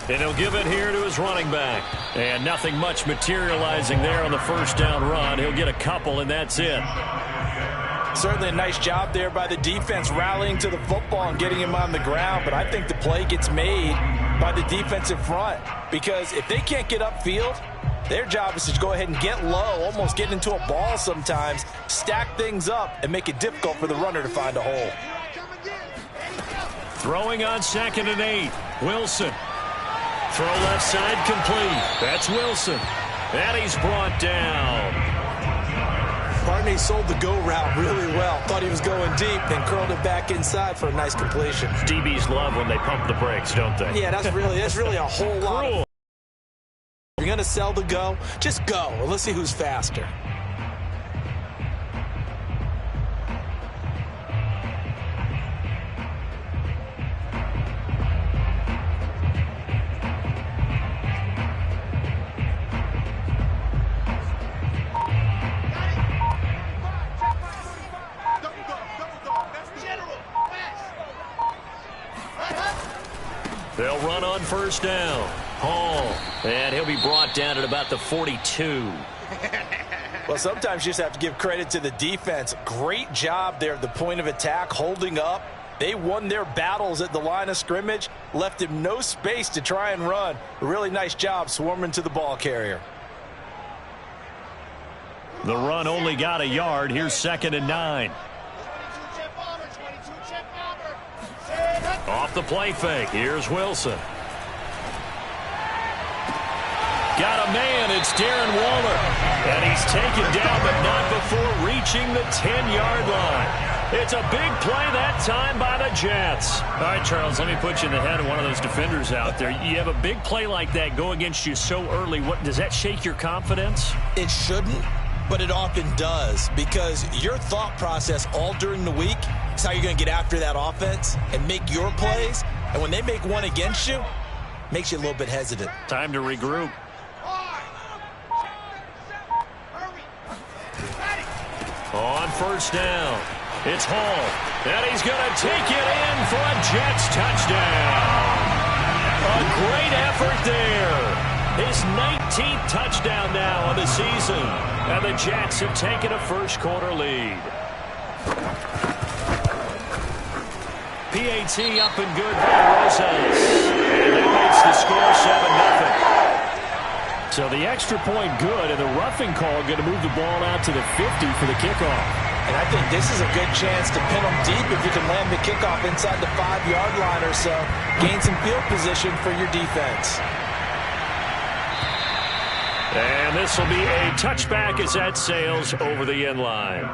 And he'll give it here to his running back. And nothing much materializing there on the first down run. He'll get a couple, and that's it. Certainly a nice job there by the defense rallying to the football and getting him on the ground. But I think the play gets made by the defensive front. Because if they can't get upfield, their job is to go ahead and get low, almost get into a ball sometimes, stack things up, and make it difficult for the runner to find a hole. Throwing on 2nd and 8. Wilson. Throw left side complete. That's Wilson. And he's brought down. Barney sold the go route really well. Thought he was going deep, then curled it back inside for a nice completion. DBs love when they pump the brakes, don't they? Yeah, that's really a whole lot. If you're going to sell the go, just go. Well, let's see who's faster. They'll run on first down. Hall. And he'll be brought down at about the 42. Well, sometimes you just have to give credit to the defense. Great job there at the point of attack, holding up. They won their battles at the line of scrimmage, left him no space to try and run. A really nice job swarming to the ball carrier. The run only got a yard. Here's 2nd and 9. Off the play fake. Here's Wilson. Got a man. It's Darren Waller. And he's taken down, but not before reaching the 10-yard line. It's a big play that time by the Jets. All right, Charles, let me put you in the head of one of those defenders out there. You have a big play like that go against you so early. What does that shake your confidence? It shouldn't, but it often does, because your thought process all during the week is how you're going to get after that offense and make your plays. And when they make one against you, makes you a little bit hesitant. Time to regroup. On first down, it's Hall. And he's going to take it in for a Jets touchdown. A great effort there. His 19th touchdown now on the season. And the Jets have taken a first-quarter lead. PAT up and good by Rosas. And that makes the score 7-0. So the extra point good, and the roughing call going to move the ball out to the 50 for the kickoff. And I think this is a good chance to pin them deep if you can land the kickoff inside the 5-yard line or so. Gain some field position for your defense. And this will be a touchback as that sails over the end line.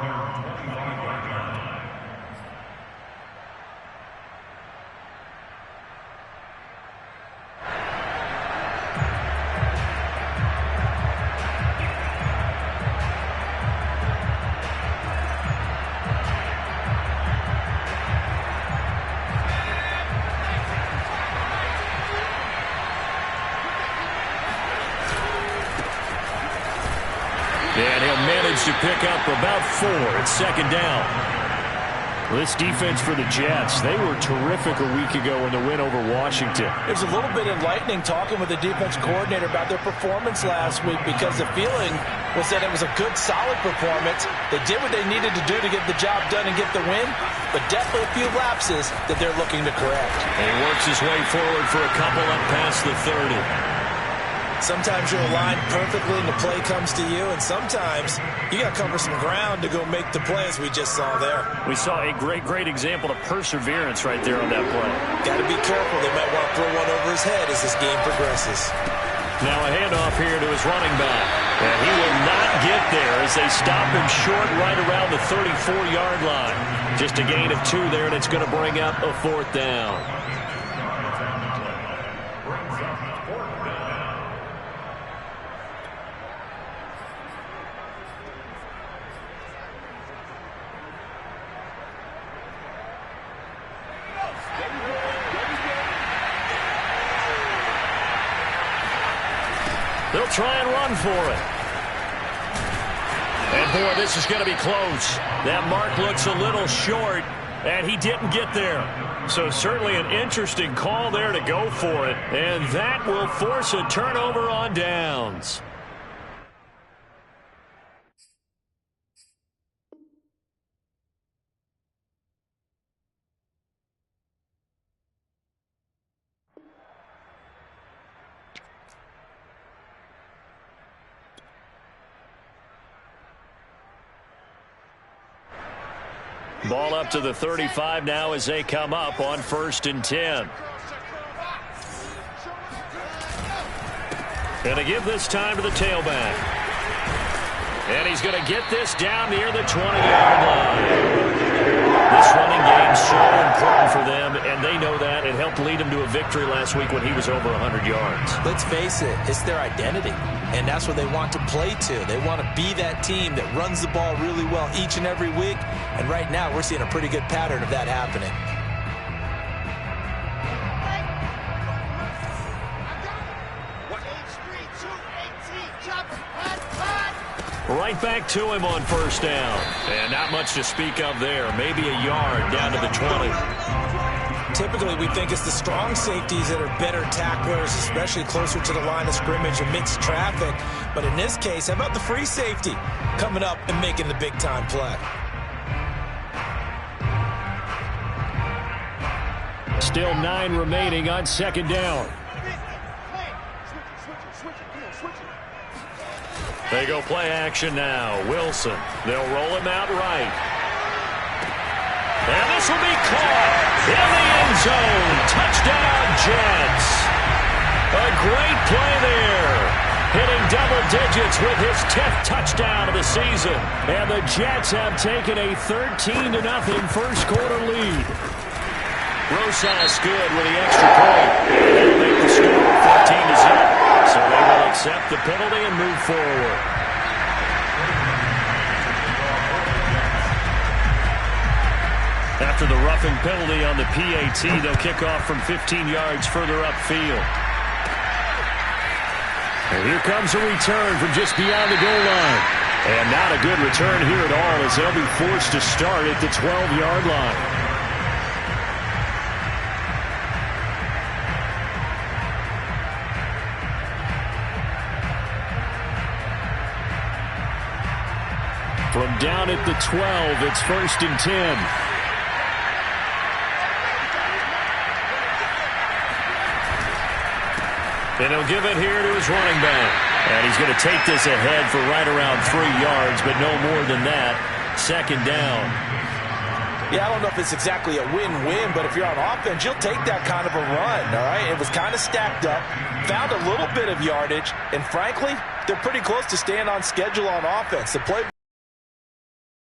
And he'll manage to pick up about 4 at 2nd down. This defense for the Jets, they were terrific a week ago in the win over Washington. It was a little bit enlightening talking with the defense coordinator about their performance last week, because the feeling was that it was a good, solid performance. They did what they needed to do to get the job done and get the win, but definitely a few lapses that they're looking to correct. And he works his way forward for a couple up past the 30. Sometimes you're aligned perfectly and the play comes to you, and sometimes you got to cover some ground to go make the play, as we just saw there. We saw a great example of perseverance right there on that play. Got to be careful. They might want to throw one over his head as this game progresses. Now a handoff here to his running back. And he will not get there as they stop him short right around the 34-yard line. Just a gain of 2 there, and it's going to bring up a 4th down. They'll try and run for it. And, boy, this is going to be close. That mark looks a little short, and he didn't get there. So certainly an interesting call there to go for it. And that will force a turnover on downs. Ball up to the 35 now as they come up on 1st and 10. Going to give this time to the tailback. And he's going to get this down near the 20-yard line. This running game so important for them, and they know that. It helped lead them to a victory last week when he was over 100 yards. Let's face it, it's their identity, and that's what they want to play to. They want to be that team that runs the ball really well each and every week, and right now we're seeing a pretty good pattern of that happening. Right back to him on 1st down. And not much to speak of there. Maybe a yard down to the 20. Typically, we think it's the strong safeties that are better tacklers, especially closer to the line of scrimmage amidst traffic. But in this case, how about the free safety coming up and making the big-time play? Still 9 remaining on 2nd down. They go play action now. Wilson. They'll roll him out right. And this will be caught in the end zone. Touchdown, Jets. A great play there. Hitting double digits with his 10th touchdown of the season. And the Jets have taken a 13-0 first quarter lead. Rosas good with the extra point. They'll make the score 14-0. So they will accept the penalty and move forward. After the roughing penalty on the PAT, they'll kick off from 15 yards further upfield. And here comes a return from just beyond the goal line. And not a good return here at all as they'll be forced to start at the 12-yard line. From down at the 12, it's 1st and 10. And he'll give it here to his running back. And he's going to take this ahead for right around 3 yards, but no more than that. 2nd down. Yeah, I don't know if it's exactly a win-win, but if you're on offense, you'll take that kind of a run, all right? It was kind of stacked up, found a little bit of yardage, and frankly, they're pretty close to staying on schedule on offense. The play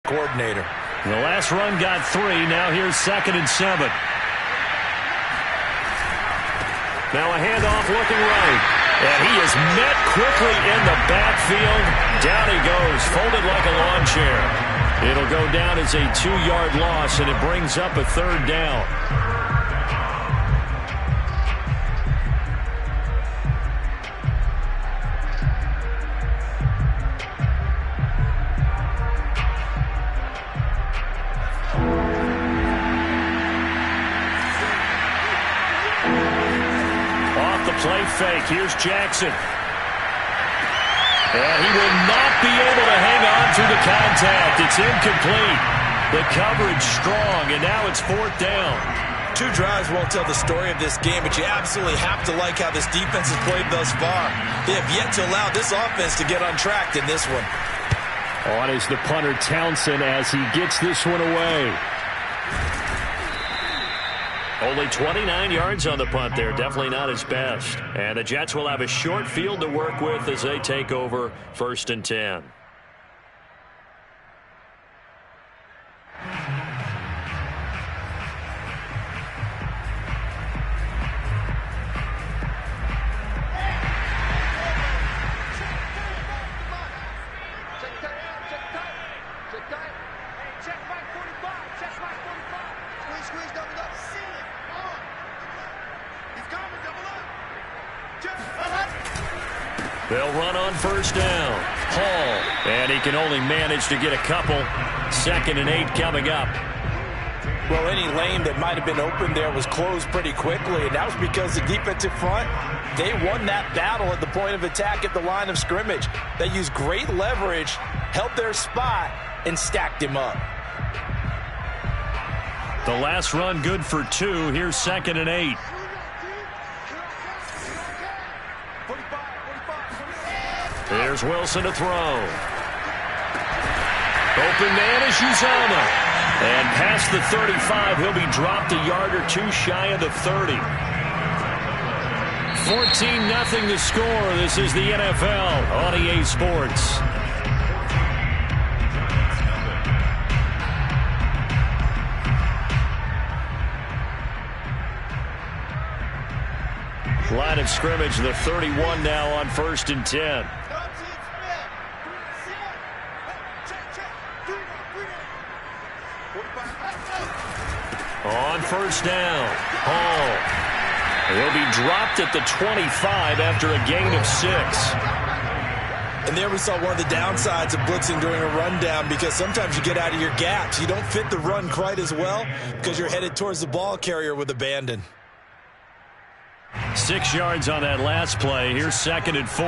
coordinator. The last run got 3. Now here's 2nd and 7. Now a handoff looking right. And he is met quickly in the backfield. Down he goes, folded like a lawn chair. It'll go down as a 2-yard loss, and it brings up a 3rd down. Play fake. Here's Jackson. And he will not be able to hang on through the contact. It's incomplete. The coverage strong, and now it's 4th down. 2 drives won't tell the story of this game, but you absolutely have to like how this defense has played thus far. They have yet to allow this offense to get untracked in this one. On is the punter Townsend as he gets this one away. Only 29 yards on the punt there. Definitely not his best. And the Jets will have a short field to work with as they take over 1st and 10. They'll run on 1st down. Hall, and he can only manage to get a couple. 2nd and 8 coming up. Well, any lane that might have been open there was closed pretty quickly, and that was because the defensive front, they won that battle at the point of attack at the line of scrimmage. They used great leverage, held their spot, and stacked him up. The last run good for 2. Here's 2nd and 8. Here's Wilson to throw. Open man is Uzomah. And past the 35, he'll be dropped a yard or 2 shy of the 30. 14-0 the score. This is the NFL on EA Sports. Line of scrimmage, the 31 now on 1st and 10. On 1st down, Hall. He'll be dropped at the 25 after a gain of 6. And there we saw one of the downsides of blitzing during a rundown, because sometimes you get out of your gaps. You don't fit the run quite as well because you're headed towards the ball carrier with abandon. 6 yards on that last play. Here's 2nd and 4.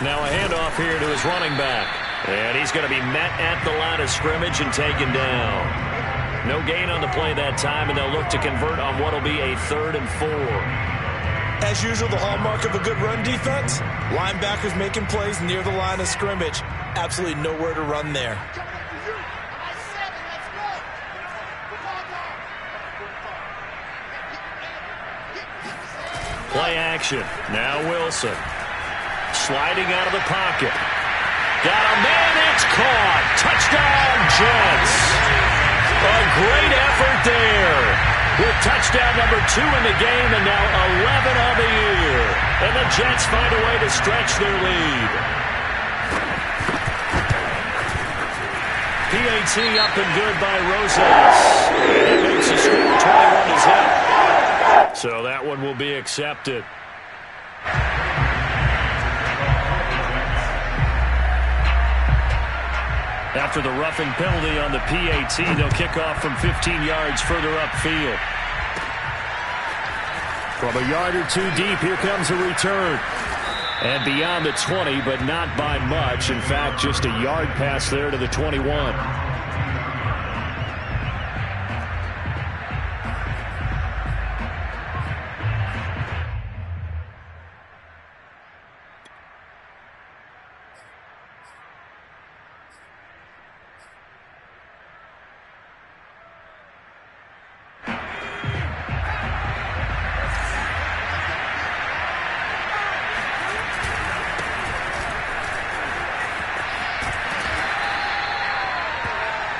Now a handoff here to his running back. And he's going to be met at the line of scrimmage and taken down. No gain on the play that time, and they'll look to convert on what will be a 3rd and 4. As usual, the hallmark of a good run defense, linebackers making plays near the line of scrimmage. Absolutely nowhere to run there. Play action. Now Wilson. Sliding out of the pocket. Got a man, it's caught. Touchdown, Jets. A great effort there. With touchdown number 2 in the game and now 11 on the year. And the Jets find a way to stretch their lead. PAT up and good by Rosas. That makes the score 21-0. So that one will be accepted. After the roughing penalty on the PAT, they'll kick off from 15 yards further upfield. From a yard or 2 deep, here comes a return. And beyond the 20, but not by much. In fact, just a yard pass there to the 21.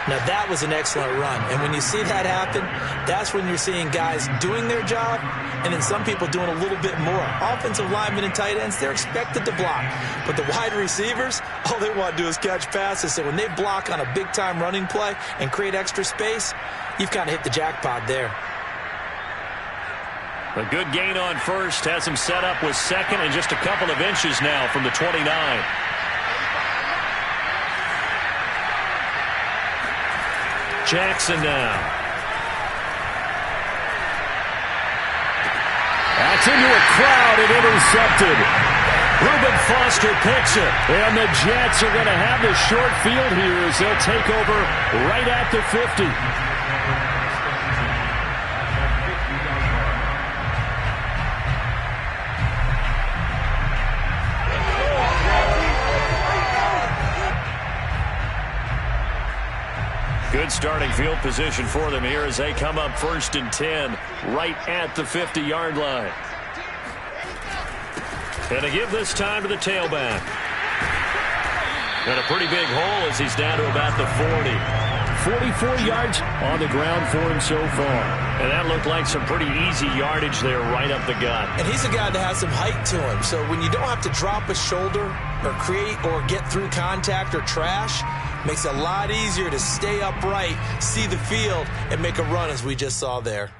Now that was an excellent run, and when you see that happen, that's when you're seeing guys doing their job and then some people doing a little bit more. Offensive linemen and tight ends, they're expected to block, but the wide receivers, all they want to do is catch passes. So when they block on a big-time running play and create extra space, you've kind of hit the jackpot there. A good gain on 1st, has him set up with 2nd and just a couple of inches now from the 29. Jackson now. That's into a crowd and intercepted. Reuben Foster picks it. And the Jets are going to have the short field here as they'll take over right at the 50. Good starting field position for them here as they come up 1st and 10 right at the 50-yard line. And to give this time to the tailback. And a pretty big hole as he's down to about the 40. 44 yards on the ground for him so far. And that looked like some pretty easy yardage there right up the gut. And he's a guy that has some height to him. So when you don't have to drop a shoulder or create or get through contact or trash, makes it a lot easier to stay upright, see the field, and make a run as we just saw there.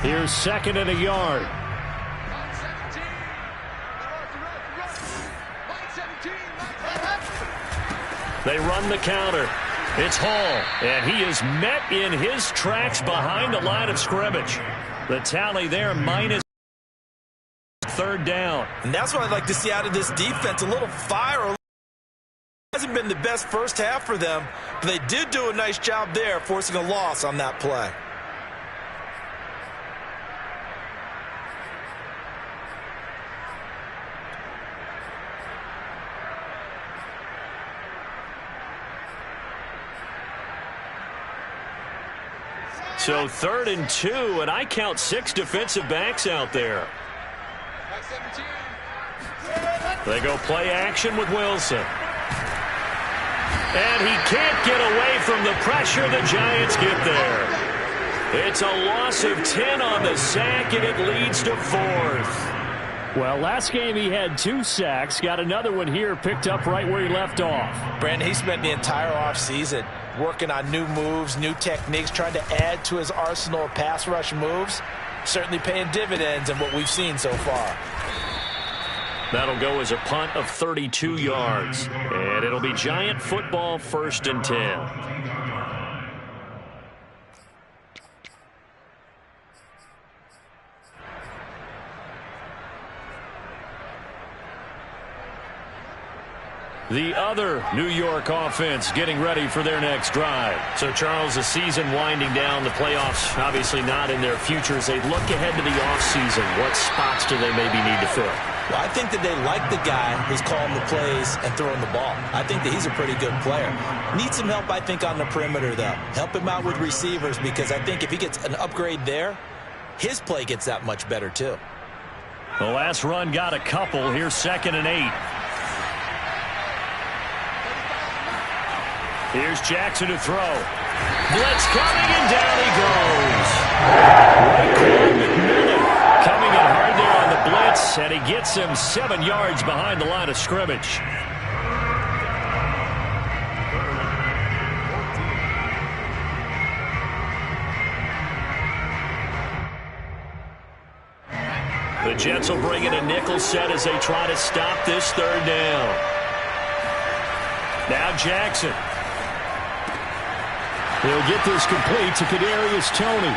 Here's 2nd and a yard. They run the counter. It's Hall, and he is met in his tracks behind the line of scrimmage. The tally there, minus 3rd down. And that's what I'd like to see out of this defense, a little fire. Hasn't been the best first half for them, but they did do a nice job there, forcing a loss on that play. So 3rd and 2, and I count 6 defensive backs out there. They go play action with Wilson. And he can't get away from the pressure. The Giants get there. It's a loss of 10 on the sack, and it leads to 4th. Well, last game he had 2 sacks. Got another one here, picked up right where he left off. Brandon, he spent the entire offseason working on new moves, new techniques, trying to add to his arsenal of pass rush moves. Certainly paying dividends in what we've seen so far. That'll go as a punt of 32 yards. And it'll be Giant football, 1st and 10. The other New York offense getting ready for their next drive. So, Charles, the season winding down, the playoffs obviously not in their futures. They look ahead to the offseason. What spots do they maybe need to fill? Well, I think that they like the guy who's calling the plays and throwing the ball. I think that he's a pretty good player. Needs some help, I think, on the perimeter, though. Help him out with receivers, because I think if he gets an upgrade there, his play gets that much better, too. The last run got a couple. Here's 2nd and 8. Here's Jackson to throw. Blitz coming, and down he goes. Raekwon McMillan coming in hard there on the blitz, and he gets him 7 yards behind the line of scrimmage. The Jets will bring in a nickel set as they try to stop this 3rd down. Now Jackson. He'll get this complete to Kadarius Toney.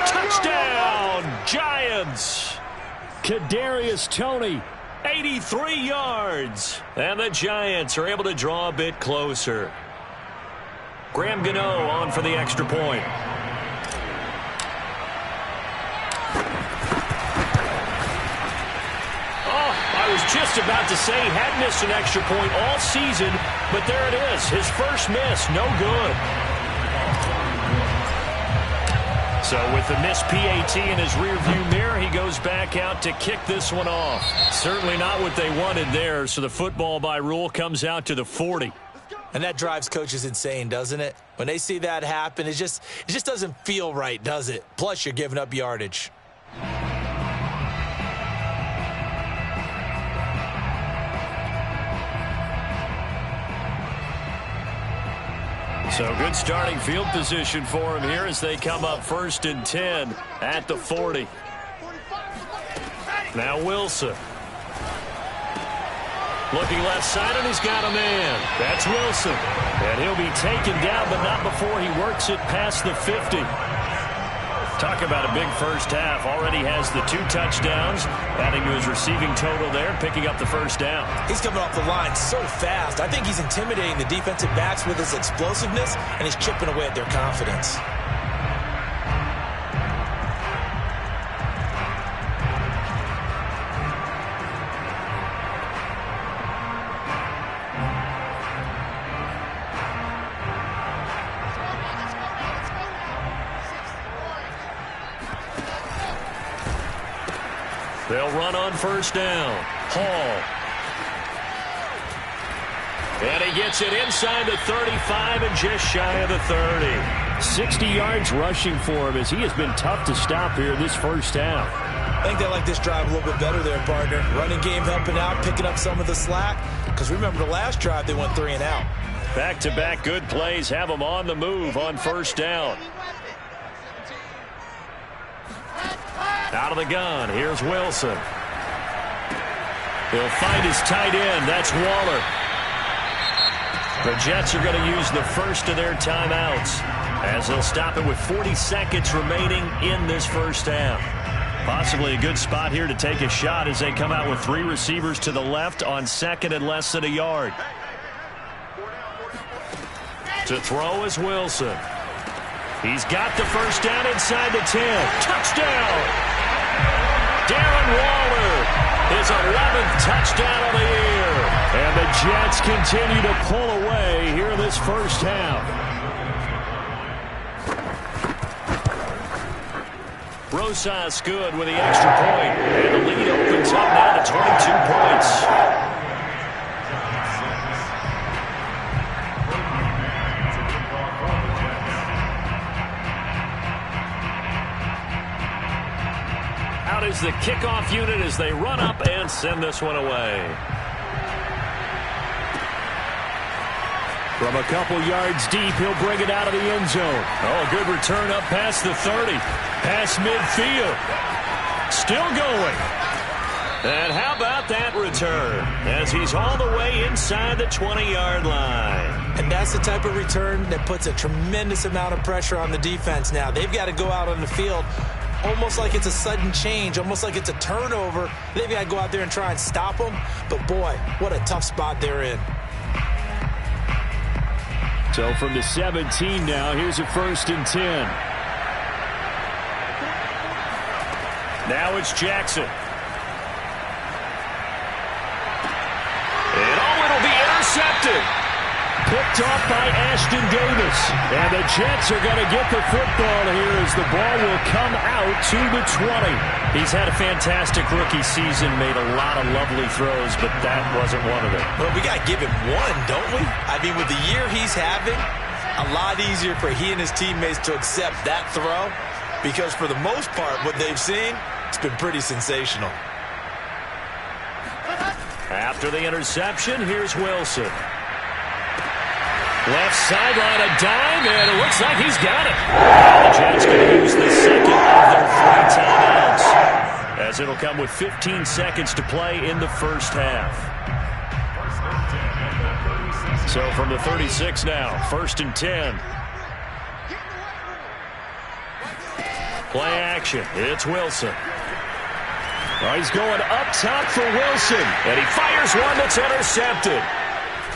Touchdown, Giants! Kadarius Toney. 83 yards. And the Giants are able to draw a bit closer. Graham Gano on for the extra point. I was just about to say he had missed an extra point all season, but there it is. His first miss, no good. So with the missed PAT in his rearview mirror, he goes back out to kick this one off. Certainly not what they wanted there, so the football by rule comes out to the 40. And that drives coaches insane, doesn't it? When they see that happen, it just doesn't feel right, does it? Plus, you're giving up yardage. So good starting field position for him here as they come up 1st and 10 at the 40. Now Wilson. Looking left side, and he's got a man. That's Wilson. And he'll be taken down, but not before he works it past the 50. Talk about a big first half. Already has the 2 touchdowns, adding to his receiving total there, picking up the 1st down. He's coming off the line so fast. I think he's intimidating the defensive backs with his explosiveness, and he's chipping away at their confidence. They'll run on 1st down. Hall. And he gets it inside the 35 and just shy of the 30. 60 yards rushing for him as he has been tough to stop here this first half. I think they like this drive a little bit better there, partner. Running game helping out, picking up some of the slack. Because remember the last drive, they went 3 and out. Back-to-back good plays have them on the move on 1st down. Out of the gun, here's Wilson. He'll find his tight end. That's Waller. The Jets are going to use the first of their timeouts as they'll stop it with 40 seconds remaining in this first half. Possibly a good spot here to take a shot as they come out with 3 receivers to the left on second and less than a yard. To throw is Wilson. He's got the first down inside the 10. Touchdown! Darren Waller. His 11th touchdown of the year. And the Jets continue to pull away here in this first half. Rosas good with the extra point. And the lead opens up now to 22 points. Out is the kickoff unit as they run up and send this one away. From a couple yards deep, he'll bring it out of the end zone. Oh, good return up past the 30. Past midfield. Still going. And how about that return as he's all the way inside the 20-yard line. And that's the type of return that puts a tremendous amount of pressure on the defense now. They've got to go out on the field almost like it's a sudden change, almost like it's a turnover. They've got to go out there and try and stop them. But, boy, what a tough spot they're in. So from the 17 now, here's a 1st and 10. Now it's Jackson. And it'll be intercepted. Picked off by Ashton Davis. And the Jets are going to get the football here as the ball will come out to the 20. He's had a fantastic rookie season, made a lot of lovely throws, but that wasn't one of them. Well, we got to give him one, don't we? I mean, with the year he's having, a lot easier for he and his teammates to accept that throw because for the most part, what they've seen, it's been pretty sensational. After the interception, here's Wilson. Left sideline, a dime, and it looks like he's got it. The Jets going to use the second of their 3 timeouts, as it'll come with 15 seconds to play in the first half. So from the 36 now, 1st and 10. Play action. It's Wilson. Oh, he's going up top for Wilson. And he fires one that's intercepted.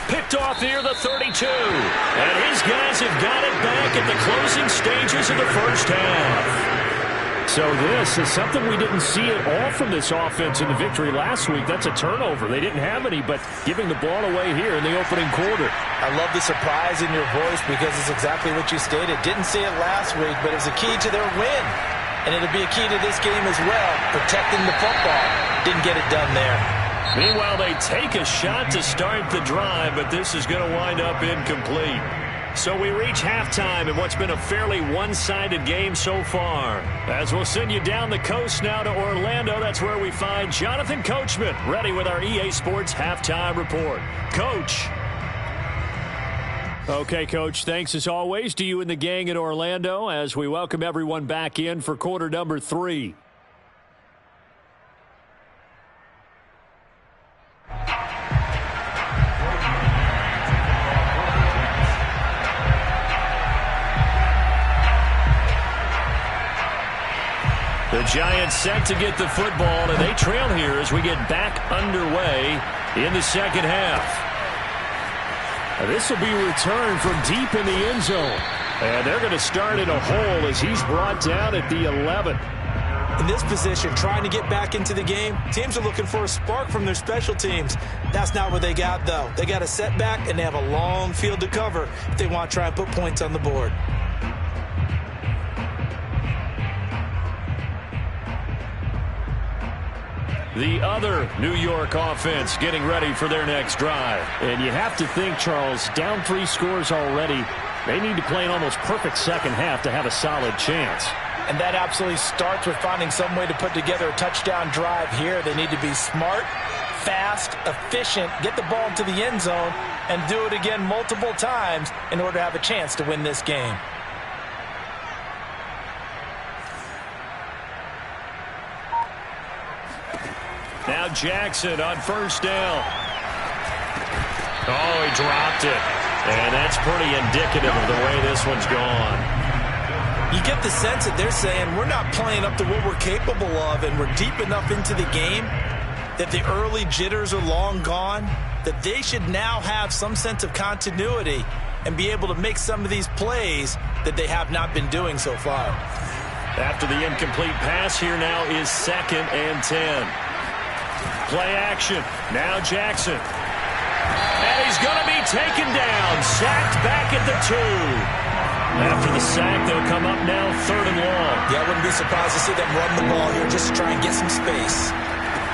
Picked off near the 32. And his guys have got it back at the closing stages of the first half. So this is something we didn't see at all from this offense in the victory last week. That's a turnover. They didn't have any, but giving the ball away here in the opening quarter. I love the surprise in your voice because it's exactly what you stated. Didn't see it last week, but it was a key to their win. And it'll be a key to this game as well, protecting the football. Didn't get it done there. Meanwhile, they take a shot to start the drive, but this is going to wind up incomplete. So we reach halftime in what's been a fairly one-sided game so far. As we'll send you down the coast now to Orlando, that's where we find Jonathan Coachman, ready with our EA Sports Halftime Report. Coach. Okay, Coach, thanks as always to you and the gang in Orlando as we welcome everyone back in for quarter number 3. The Giants set to get the football, and they trail here as we get back underway in the second half. This will be returned from deep in the end zone. And they're going to start in a hole as he's brought down at the 11. In this position, trying to get back into the game, teams are looking for a spark from their special teams. That's not what they got, though. They got a setback, and they have a long field to cover if they want to try and put points on the board. The other New York offense getting ready for their next drive. And you have to think, Charles, down 3 scores already. They need to play an almost perfect second half to have a solid chance. And that absolutely starts with finding some way to put together a touchdown drive here. They need to be smart, fast, efficient, get the ball into the end zone, and do it again multiple times in order to have a chance to win this game. Now Jackson on first down. Oh, he dropped it. And that's pretty indicative of the way this one's gone. You get the sense that they're saying we're not playing up to what we're capable of, and we're deep enough into the game that the early jitters are long gone, that they should now have some sense of continuity and be able to make some of these plays that they have not been doing so far. After the incomplete pass, here now is 2nd and 10. Play action. Now Jackson. And he's going to be taken down. Sacked back at the 2. After the sack, they'll come up now 3rd and long. Yeah, I wouldn't be surprised to see them run the ball here just to try and get some space.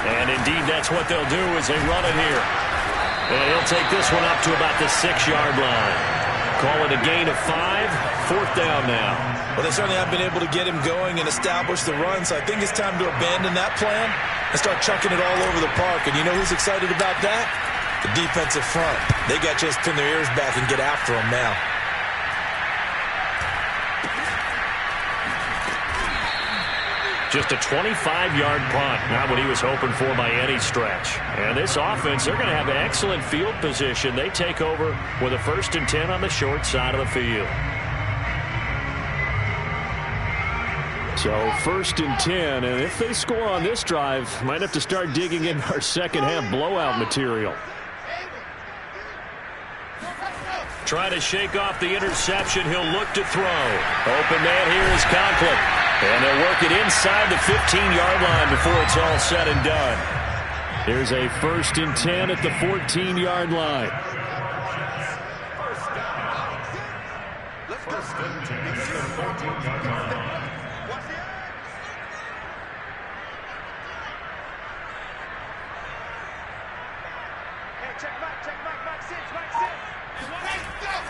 And indeed, that's what they'll do as they run it here. And he'll take this one up to about the 6-yard line. Call it a gain of 5. 4th down now. Well, they certainly have been able to get him going and establish the run, so I think it's time to abandon that plan and start chucking it all over the park. And you know who's excited about that? The defensive front. They got to just pin their ears back and get after him now. Just a 25-yard punt. Not what he was hoping for by any stretch. And this offense, they're going to have excellent field position. They take over with a 1st and 10 on the short side of the field. So 1st and 10, and if they score on this drive, might have to start digging in our second-half blowout material. Trying to shake off the interception. He'll look to throw. Open man here is Conklin. And they'll work it inside the 15-yard line before it's all said and done. Here's a 1st and 10 at the 14-yard line.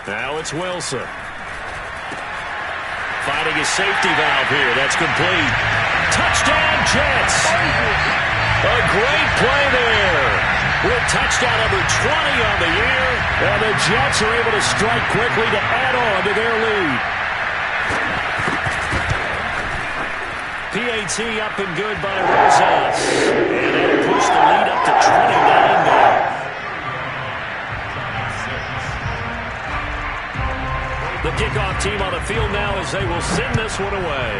Now it's Wilson. Finding his safety valve here. That's complete. Touchdown, Jets. A great play there. With touchdown number 20 on the year. And the Jets are able to strike quickly to add on to their lead. PAT up and good by Rosas. And that'll push the lead up to 29 now. The kickoff team on the field now as they will send this one away.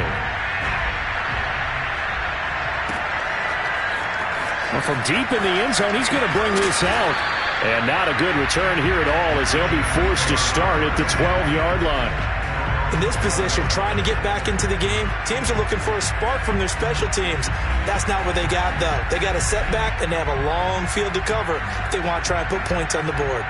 Well, from deep in the end zone, he's going to bring this out. And not a good return here at all as they'll be forced to start at the 12-yard line. In this position, trying to get back into the game, teams are looking for a spark from their special teams. That's not what they got, though. They got a setback, and they have a long field to cover if they want to try and put points on the board.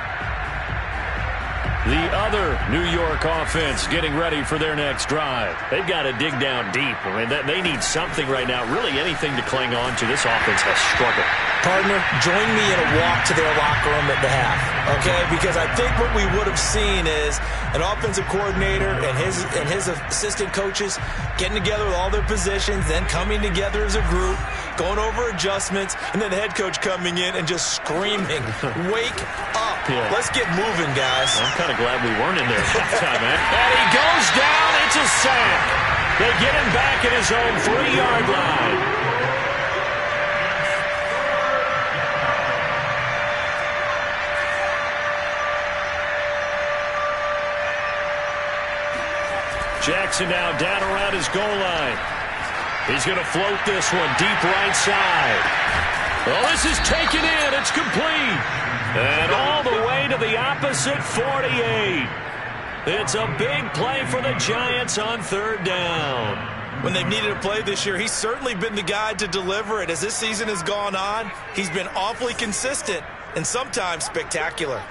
The other New York offense getting ready for their next drive. They've got to dig down deep. I mean, they need something right now, really anything to cling on to. This offense has struggled. Partner, join me in a walk to their locker room at the half, okay? Because I think what we would have seen is an offensive coordinator and his assistant coaches getting together with all their positions, then coming together as a group, going over adjustments, and then the head coach coming in and just screaming, wake up. Yeah. Let's get moving, guys. I'm kind of glad we weren't in there at halftime, man. And he goes down. It's a sack. They get him back at his own 3-yard line. Jackson now down around his goal line. He's going to float this one deep right side. Well, this is taken in. It's complete. And all the way to the opposite 48. It's a big play for the Giants on 3rd down. When they've needed a play this year, he's certainly been the guy to deliver it. As this season has gone on, he's been awfully consistent and sometimes spectacular.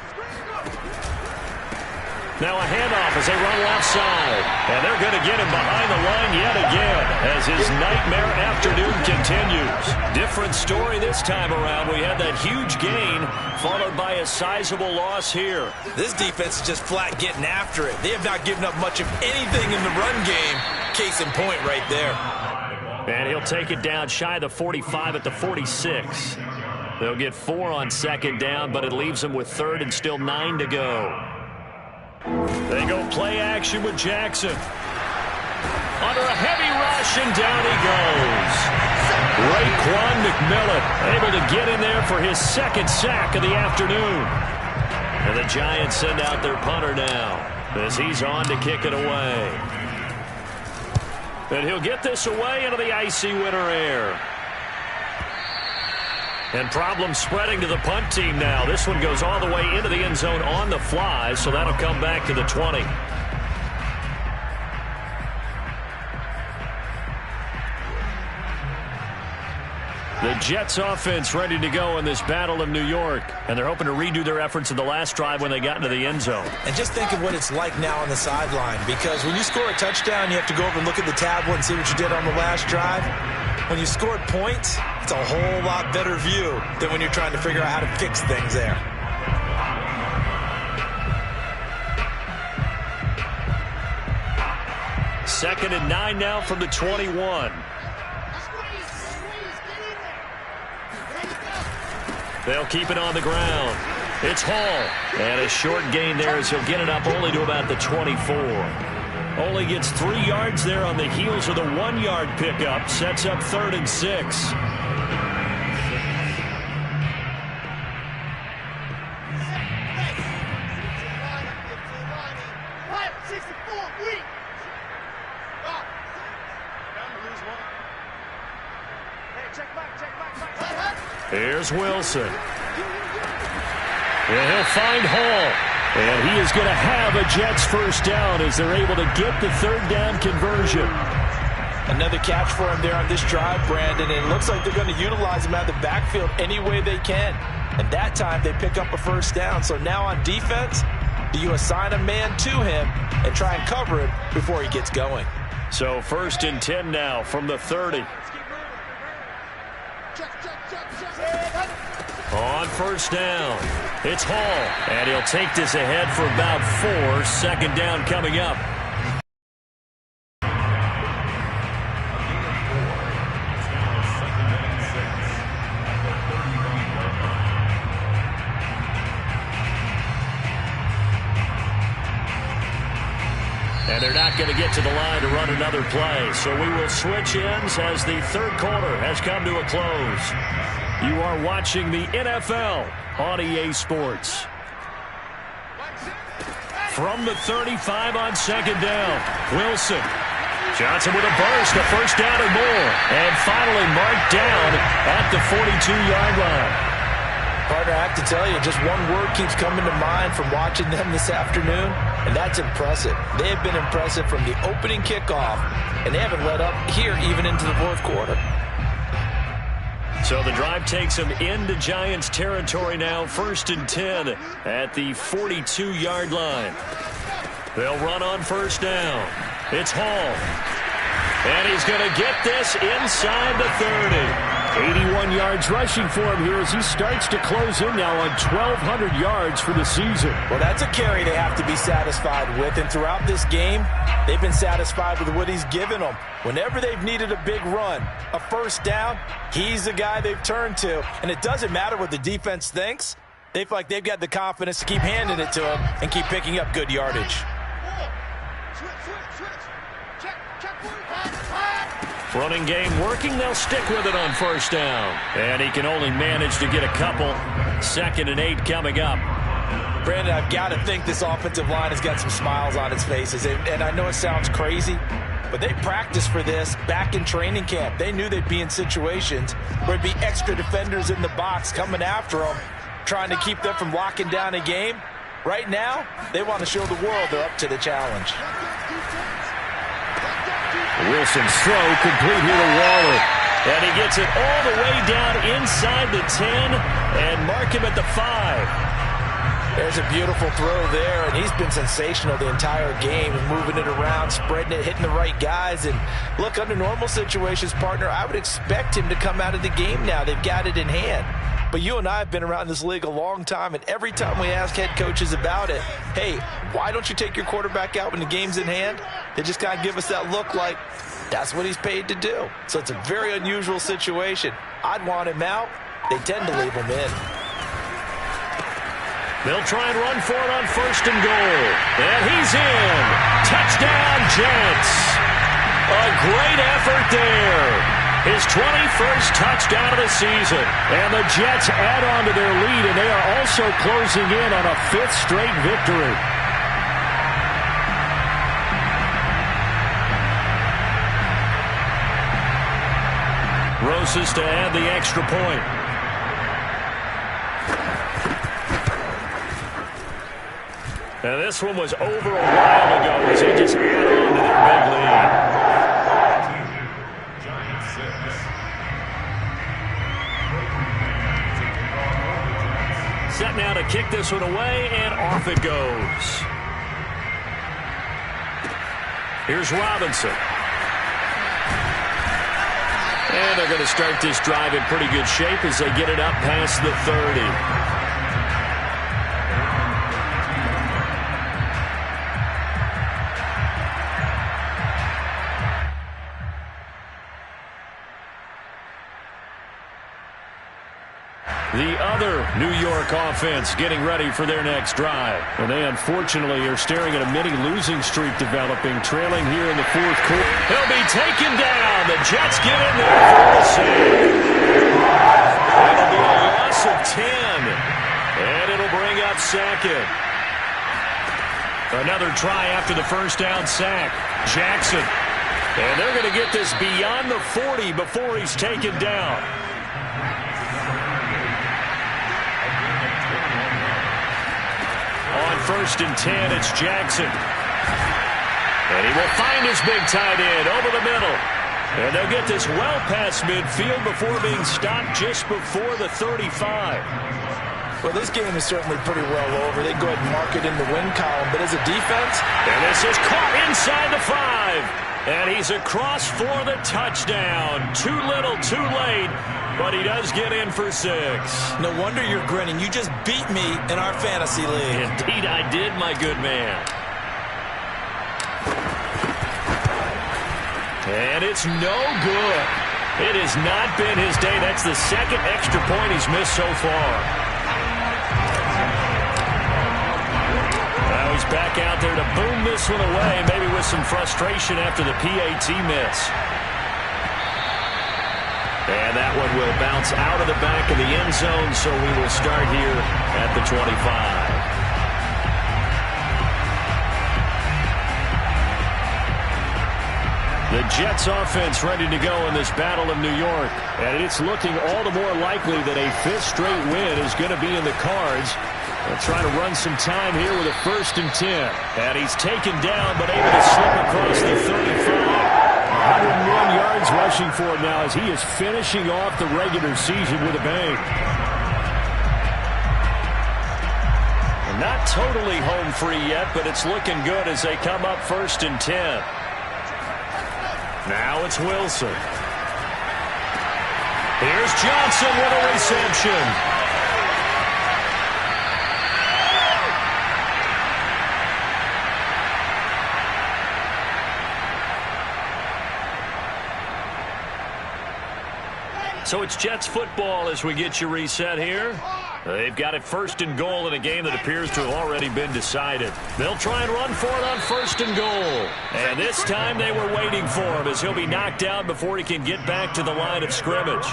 Now a handoff as they run left side. And they're going to get him behind the line yet again as his nightmare afternoon continues. Different story this time around. We had that huge gain followed by a sizable loss here. This defense is just flat getting after it. They have not given up much of anything in the run game. Case in point right there. And he'll take it down shy of the 45 at the 46. They'll get 4 on 2nd down, but it leaves them with 3rd and still 9 to go. They go play action with Jackson. Under a heavy rush, and down he goes. Raekwon McMillan able to get in there for his second sack of the afternoon. And the Giants send out their punter now as he's on to kick it away. And he'll get this away into the icy winter air. And problems spreading to the punt team now. This one goes all the way into the end zone on the fly, so that'll come back to the 20. The Jets offense ready to go in this battle of New York. And they're hoping to redo their efforts in the last drive when they got into the end zone. And just think of what it's like now on the sideline. Because when you score a touchdown, you have to go over and look at the tablet and see what you did on the last drive. When you scored points, it's a whole lot better view than when you're trying to figure out how to fix things there. Second and 9 now from the 21. They'll keep it on the ground. It's Hall. And a short gain there as he'll get it up only to about the 24. Only gets 3 yards there on the heels of the 1-yard pickup. Sets up 3rd and 6. Here's Wilson. And he'll find Hall. And he is going to have a Jets first down as they're able to get the 3rd down conversion. Another catch for him there on this drive, Brandon. And it looks like they're going to utilize him out of the backfield any way they can. And that time they pick up a first down. So now on defense, do you assign a man to him and try and cover him before he gets going? So 1st and 10 now from the 30. On first down, it's Hall, and he'll take this ahead for about 4. 2nd down coming up. And they're not going to get to the line to run another play, so we will switch ends as the 3rd quarter has come to a close. You are watching the NFL on EA Sports. From the 35 on 2nd down, Wilson. Johnson with a burst, a first down or more. And finally marked down at the 42-yard line. Partner, I have to tell you, just one word keeps coming to mind from watching them this afternoon, and that's impressive. They have been impressive from the opening kickoff, and they haven't let up here even into the 4th quarter. So the drive takes them into Giants territory now. 1st and 10 at the 42-yard line. They'll run on first down. It's Hall. And he's going to get this inside the 30. 81 yards rushing for him here as he starts to close in now on 1,200 yards for the season. Well, that's a carry they have to be satisfied with. And throughout this game, they've been satisfied with what he's given them. Whenever they've needed a big run, a first down, he's the guy they've turned to. And it doesn't matter what the defense thinks. They feel like they've got the confidence to keep handing it to him and keep picking up good yardage. Running game working. They'll stick with it on first down. And he can only manage to get a couple. 2nd and 8 coming up. Brandon, I've got to think this offensive line has got some smiles on its faces. And I know it sounds crazy, but they practiced for this back in training camp. They knew they'd be in situations where there'd be extra defenders in the box coming after them, trying to keep them from locking down a game. Right now, they want to show the world they're up to the challenge. Wilson's throw complete here to Waller. And he gets it all the way down inside the 10 and mark him at the 5. There's a beautiful throw there, and he's been sensational the entire game, moving it around, spreading it, hitting the right guys. And look, under normal situations, partner, I would expect him to come out of the game now. They've got it in hand. But you and I have been around this league a long time, and every time we ask head coaches about it, hey, why don't you take your quarterback out when the game's in hand? They just kind of give us that look like that's what he's paid to do. So it's a very unusual situation. I'd want him out. They tend to leave him in. They'll try and run for it on 1st and goal. And he's in. Touchdown, Jets. A great effort there. His 21st touchdown of the season. And the Jets add on to their lead, and they are also closing in on a 5th straight victory. Roses to add the extra point. And this one was over a while ago as they just add on to their big lead. Set now to kick this one away, and off it goes. Here's Robinson. And they're going to start this drive in pretty good shape as they get it up past the 30. The other New York offense getting ready for their next drive. And they unfortunately are staring at a mini losing streak developing, trailing here in the 4th quarter. He'll be taken down. The Jets get in there for the save. It'll be a loss of 10. And it'll bring up 2nd. Another try after the first down sack. Jackson. And they're going to get this beyond the 40 before he's taken down. On 1st and 10, it's Jackson. And he will find his big tight end over the middle. And they'll get this well past midfield before being stopped just before the 35. Well, this game is certainly pretty well over. They go ahead and mark it in the win column. But as a defense... And this is caught inside the 5. And he's across for the touchdown. Too little, too late. But he does get in for 6. No wonder you're grinning. You just beat me in our fantasy league. Indeed I did, my good man. And it's no good. It has not been his day. That's the 2nd extra point he's missed so far. Now he's back out there to boom this one away, maybe with some frustration after the PAT miss. And that one will bounce out of the back of the end zone, so we will start here at the 25. The Jets offense ready to go in this battle of New York. And it's looking all the more likely that a 5th straight win is going to be in the cards. They'll try to run some time here with a 1st and 10. And he's taken down, but able to slip across the 35. 101 yards rushing for him now as he is finishing off the regular season with a bang. And not totally home free yet, but it's looking good as they come up 1st and 10. Now it's Wilson. Here's Johnson with a reception. So it's Jets football as we get you reset here. They've got it 1st and goal in a game that appears to have already been decided. They'll try and run for it on 1st and goal. And this time they were waiting for him as he'll be knocked out before he can get back to the line of scrimmage.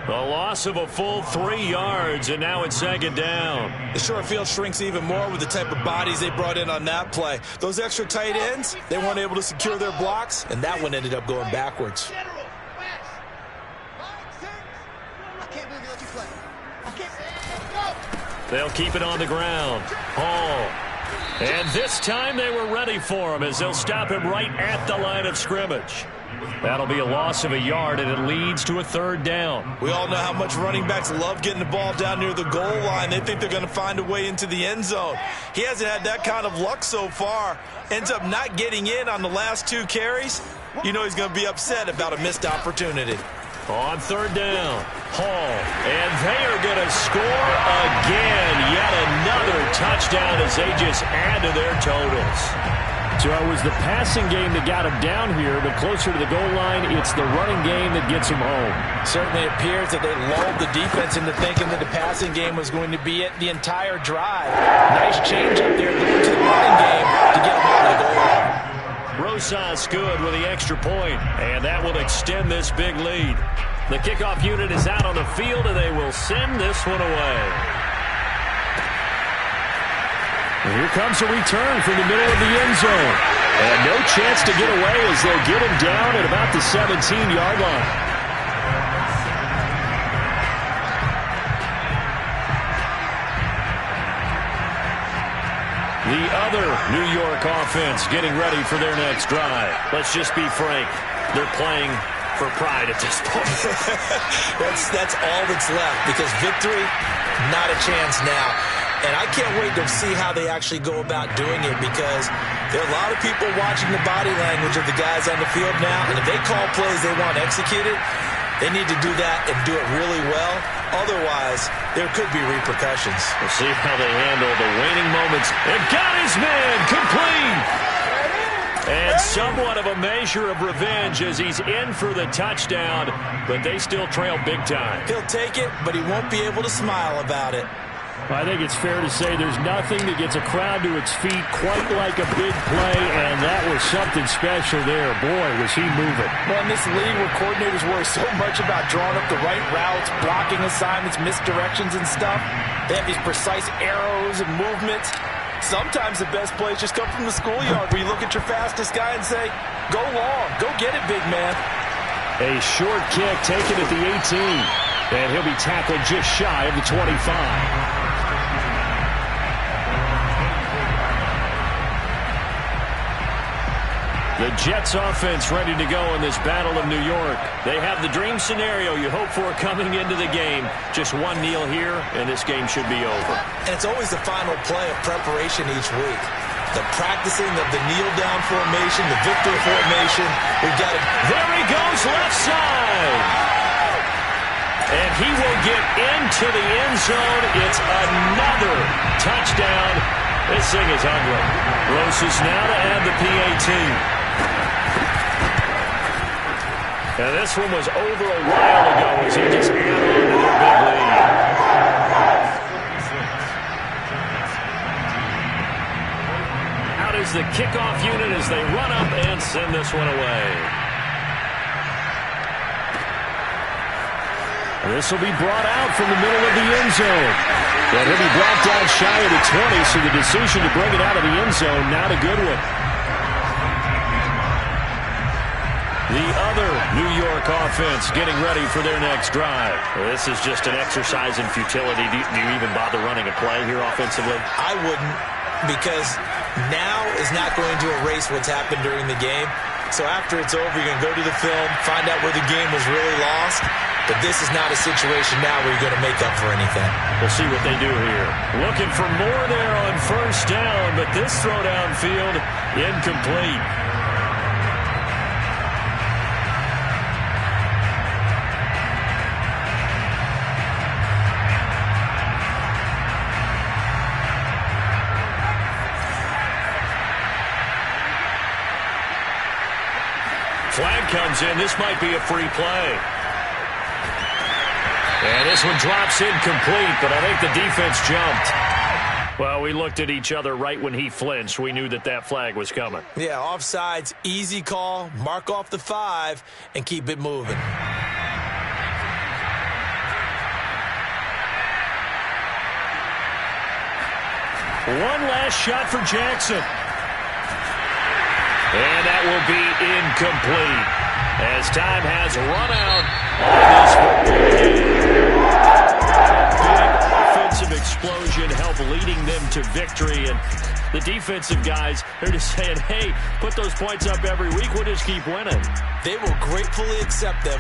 A loss of a full 3 yards, and now it's 2nd down. The short field shrinks even more with the type of bodies they brought in on that play. Those extra tight ends, they weren't able to secure their blocks, and that one ended up going backwards. They'll keep it on the ground. Hall. And this time they were ready for him as they'll stop him right at the line of scrimmage. That'll be a loss of a yard, and it leads to a 3rd down. We all know how much running backs love getting the ball down near the goal line. They think they're going to find a way into the end zone. He hasn't had that kind of luck so far. Ends up not getting in on the last 2 carries. You know he's going to be upset about a missed opportunity. On 3rd down, Hall, and they are going to score again. Yet another touchdown as they just add to their totals. So it was the passing game that got him down here, but closer to the goal line, it's the running game that gets him home. Certainly appears that they lulled the defense into thinking that the passing game was going to be it the entire drive. Nice change up there going to the running game to get him out of the goal line. Rosas good with the extra point, and that will extend this big lead. The kickoff unit is out on the field, and they will send this one away. And here comes a return from the middle of the end zone. And no chance to get away as they'll get him down at about the 17-yard line. The other New York offense getting ready for their next drive. Let's just be frank. They're playing for pride at this point. That's all that's left, because victory, not a chance now. And I can't wait to see how they actually go about doing it, because there are a lot of people watching the body language of the guys on the field now, and if they call plays they want executed, they need to do that and do it really well. Otherwise, there could be repercussions. We'll see how they handle the waning moments. And got his man complete. And somewhat of a measure of revenge as he's in for the touchdown, but they still trail big time. He'll take it, but he won't be able to smile about it. I think it's fair to say there's nothing that gets a crowd to its feet quite like a big play, and that was something special there. Boy, was he moving. Well, in this league where coordinators worry so much about drawing up the right routes, blocking assignments, misdirections and stuff, they have these precise arrows and movements. Sometimes the best plays just come from the schoolyard, where you look at your fastest guy and say, go long, go get it, big man. A short kick taken at the 18, and he'll be tackled just shy of the 25. The Jets offense ready to go in this Battle of New York. They have the dream scenario you hope for coming into the game. Just one kneel here, and this game should be over. And it's always the final play of preparation each week. The practicing of the kneel-down formation, the victor formation. We've got it. There he goes, left side. And he will get into the end zone. It's another touchdown. This thing is ugly. Rosas now to add the PAT. And this one was over a while ago as he just added on to their big lead. Out is the kickoff unit as they run up and send this one away. And this will be brought out from the middle of the end zone. And he'll be brought down shy of the 20, so the decision to bring it out of the end zone, not a good one. The other New York offense getting ready for their next drive. This is just an exercise in futility. Do you even bother running a play here offensively? I wouldn't, because now is not going to erase what's happened during the game. So after it's over, you're going to go to the film, find out where the game was really lost. But this is not a situation now where you're going to make up for anything. We'll see what they do here. Looking for more there on first down, but this throw downfield incomplete. Flag comes in. This might be a free play. And this one drops incomplete, but I think the defense jumped. Well, we looked at each other right when he flinched. We knew that that flag was coming. Yeah, offsides, easy call, mark off the 5, and keep it moving. One last shot for Jackson. And that will be incomplete as time has run out on this big offensive explosion help leading them to victory. And the defensive guys, they're just saying, hey, put those points up every week. We'll just keep winning. They will gratefully accept them.